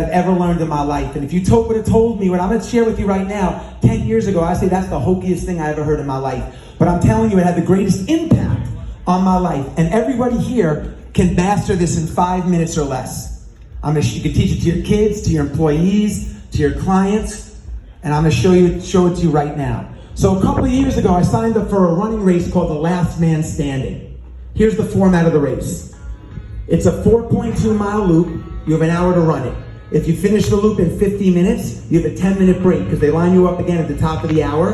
I've ever learned in my life. And if you would have told me what I'm going to share with you right now 10 years ago, I say that's the hokiest thing I ever heard in my life. But I'm telling you, it had the greatest impact on my life. And everybody here can master this in 5 minutes or less. You can teach it to your kids, to your employees, to your clients, and I'm going to show it to you right now. So a couple of years ago, I signed up for a running race called the Last Man Standing. Here's the format of the race. It's a 4.2-mile loop. You have an hour to run it. If you finish the loop in 50 minutes, you have a 10-minute break because they line you up again at the top of the hour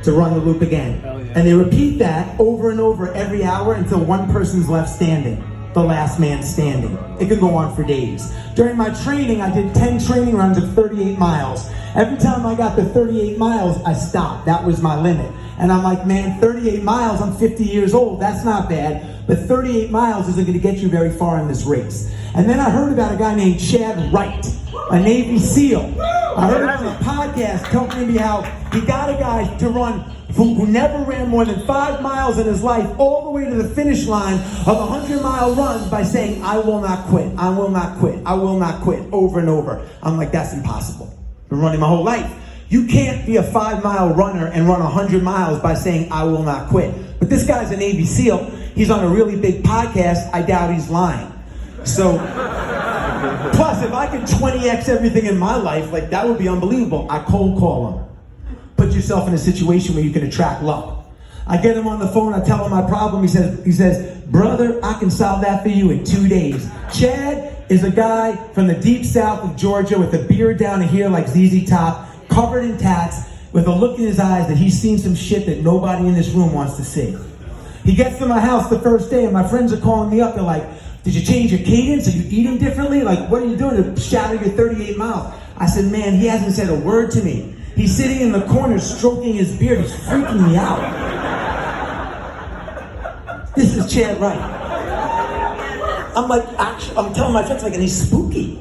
to run the loop again. Yeah. And they repeat that over and over every hour until one person's left standing. The last man standing. It could go on for days. During my training, I did 10 training runs of 38 miles. Every time I got to 38 miles, I stopped. That was my limit. And I'm like, man, 38 miles, I'm 50 years old. That's not bad. But 38 miles isn't going to get you very far in this race. And then I heard about a guy named Chad Wright, a Navy SEAL. I heard him on a podcast telling me how he got a guy to run who never ran more than 5 miles in his life all the way to the finish line of a 100-mile run by saying, I will not quit, I will not quit, I will not quit, over and over. I'm like, that's impossible. I've been running my whole life. You can't be a 5-mile runner and run 100 miles by saying, I will not quit. But this guy's a Navy SEAL. He's on a really big podcast. I doubt he's lying. So, plus, if I could 20x everything in my life, like that would be unbelievable. I cold call him. Put yourself in a situation where you can attract luck. I get him on the phone, I tell him my problem. He says, brother, I can solve that for you in 2 days. Chad is a guy from the deep south of Georgia with a beard down to here like ZZ Top, covered in tats, with a look in his eyes that he's seen some shit that nobody in this room wants to see. He gets to my house the first day and my friends are calling me up. They're like, did you change your cadence? Are you eating differently? Like, what are you doing to shatter your 38 miles? I said, man, he hasn't said a word to me. He's sitting in the corner stroking his beard. He's freaking me out. This is Chad Wright. I'm like, actually, I'm telling my friends, like, and he's spooky.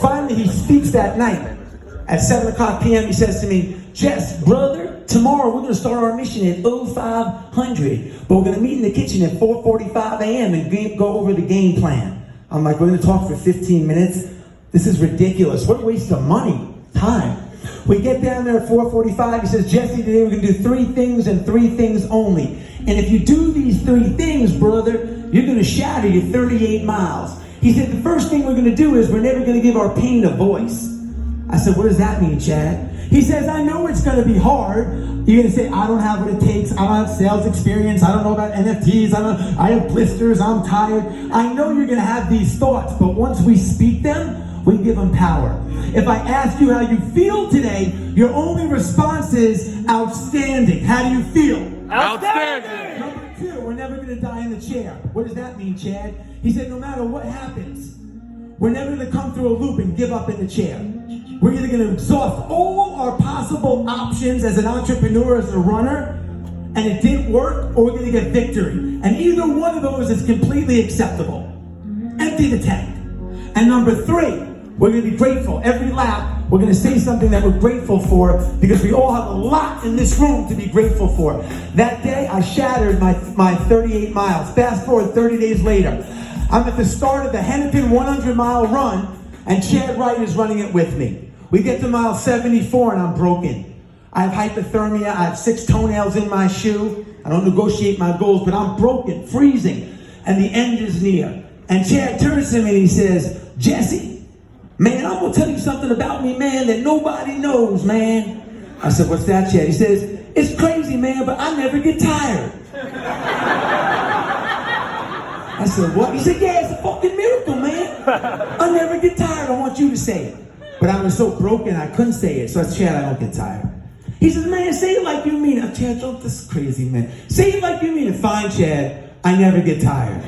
Finally, he speaks that night. At 7 o'clock p.m., he says to me, Jess, brother, tomorrow we're going to start our mission at 0500, but we're going to meet in the kitchen at 4:45 a.m. and go over the game plan. I'm like, we're going to talk for 15 minutes? This is ridiculous. What a waste of money, time. We get down there at 4:45. He says, Jesse, today we're going to do 3 things and 3 things only. And if you do these 3 things, brother, you're going to shatter your 38 miles. He said, the first thing we're going to do is we're never going to give our pain a voice. I said, what does that mean, Chad? He says, I know it's going to be hard. You're going to say, I don't have what it takes. I don't have sales experience. I don't know about NFTs. I have blisters. I'm tired. I know you're going to have these thoughts, but once we speak them, we give them power. If I ask you how you feel today, your only response is outstanding. How do you feel? Outstanding. Number 2, we're never going to die in the chair. What does that mean, Chad? He said, no matter what happens, we're never going to come through a loop and give up in the chair. We're either going to exhaust all our possible options as an entrepreneur, as a runner, and it didn't work, or we're going to get victory. And either one of those is completely acceptable. Empty the tank. And number 3, we're going to be grateful. Every lap, we're going to say something that we're grateful for, because we all have a lot in this room to be grateful for. That day, I shattered my 38 miles. Fast forward 30 days later. I'm at the start of the Hennepin 100-mile run, and Chad Wright is running it with me. We get to mile 74, and I'm broken. I have hypothermia. I have 6 toenails in my shoe. I don't negotiate my goals, but I'm broken, freezing, and the end is near. And Chad turns to me and he says, Jesse, man, I'm going to tell you something about me, man, that nobody knows, man. I said, what's that, Chad? He says, it's crazy, man, but I never get tired. I said, what? He said, yeah, it's a fucking miracle, man. I never get tired. I want you to say it. But I was so broken, I couldn't say it. So I said, Chad, I don't get tired. He says, man, say it like you mean it. Chad, don't, this is crazy, man. Say it like you mean it. Fine, Chad, I never get tired.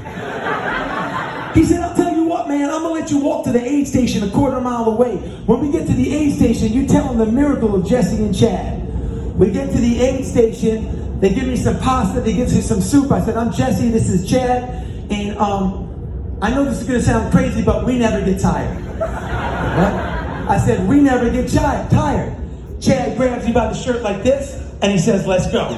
He said, I'll tell you what, man, I'm going to let you walk to the aid station a quarter mile away. When we get to the aid station, you tell them the miracle of Jesse and Chad. We get to the aid station, they give me some pasta, they give me some soup. I said, I'm Jesse, this is Chad, and I know this is going to sound crazy, but we never get tired. Right? I said, we never get tired. Chad grabs me by the shirt like this, and he says, let's go.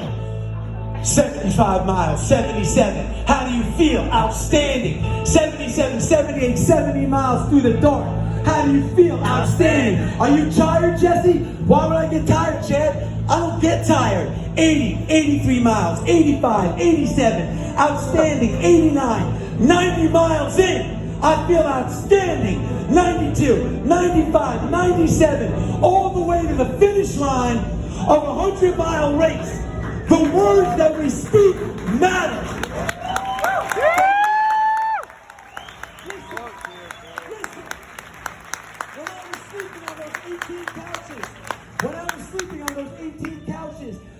75 miles, 77. How do you feel? Outstanding. 77, 78, 70 miles through the dark. How do you feel? Outstanding. Are you tired, Jesse? Why would I get tired, Chad? I don't get tired. 80, 83 miles, 85, 87, outstanding, 89, 90 miles in. I feel outstanding. 92, 95, 97, all the way to the finish line of a 100-mile race. The words that we speak matter.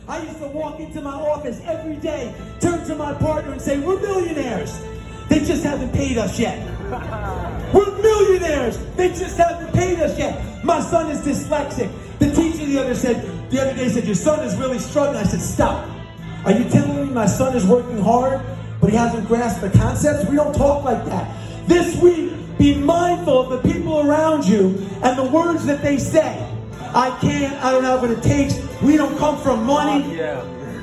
I used to walk into my office every day, turn to my partner and say, we're millionaires. They just haven't paid us yet. We're millionaires. They just haven't paid us yet. My son is dyslexic. The teacher the other day said, your son is really struggling. I said, stop. Are you telling me my son is working hard, but he hasn't grasped the concepts? We don't talk like that. This week, be mindful of the people around you and the words that they say. I can't, I don't have what it takes, we don't come from money.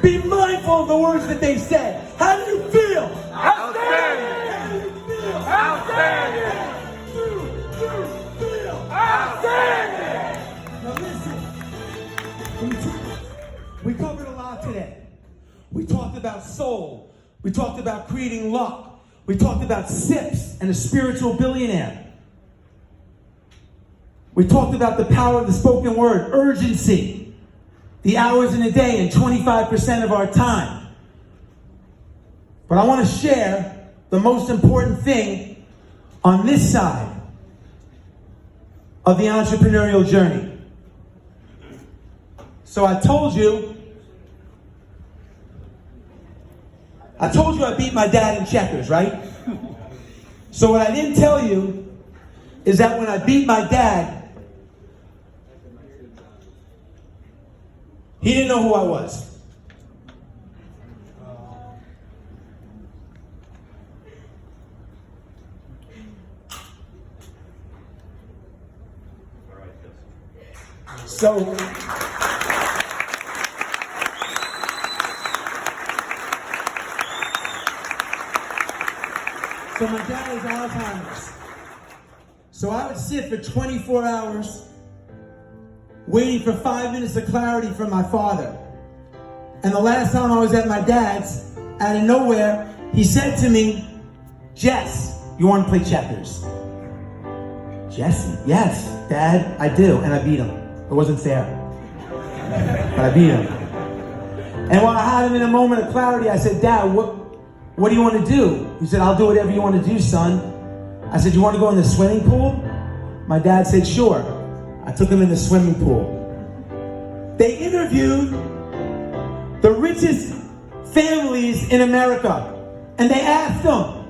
Be mindful of the words that they say. How do you feel? Outstanding! How do you feel? Outstanding! How do you feel? Outstanding! Now listen, we covered a lot today. We talked about soul. We talked about creating luck. We talked about sips and a spiritual billionaire. We talked about the power of the spoken word, urgency, the hours in a day and 25% of our time. But I want to share the most important thing on this side of the entrepreneurial journey. So I told you I beat my dad in checkers, right? So what I didn't tell you is that when I beat my dad, he didn't know who I was. So my dad has Alzheimer's. So I would sit for 24 hours waiting for 5 minutes of clarity from my father. And the last time I was at my dad's, out of nowhere, he said to me, Jess, you want to play checkers? Jesse, yes, Dad, I do. And I beat him. It wasn't fair. But I beat him. And while I had him in a moment of clarity, I said, Dad, what do you want to do? He said, I'll do whatever you want to do, son. I said, you want to go in the swimming pool? My dad said, sure. I took him in the swimming pool. They interviewed the richest families in America. And they asked them,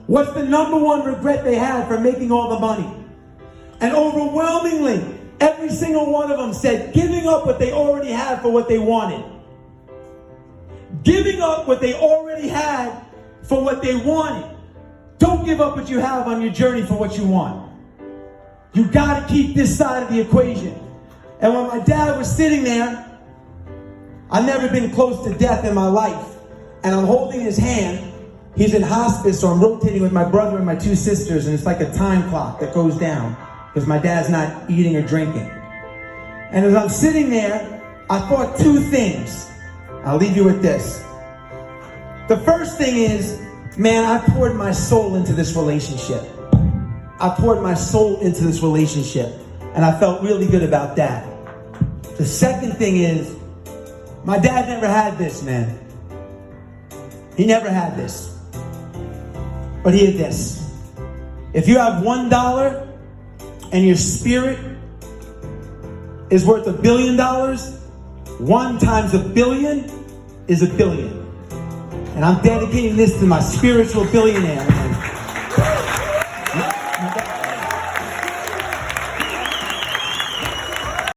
what's the number one regret they had for making all the money? And overwhelmingly, every single one of them said giving up what they already had for what they wanted. Giving up what they already had for what they wanted. Don't give up what you have on your journey for what you want. You got to keep this side of the equation. And when my dad was sitting there, I've never been close to death in my life. And I'm holding his hand. He's in hospice, so I'm rotating with my brother and my two sisters, and it's like a time clock that goes down because my dad's not eating or drinking. And as I'm sitting there, I thought two things. I'll leave you with this. The first thing is, man, I poured my soul into this relationship. I poured my soul into this relationship, and I felt really good about that. The second thing is, my dad never had this, man. He never had this. But he had this. If you have $1 and your spirit is worth $1 billion, 1 times $1 billion is $1 billion. And I'm dedicating this to my spiritual billionaire.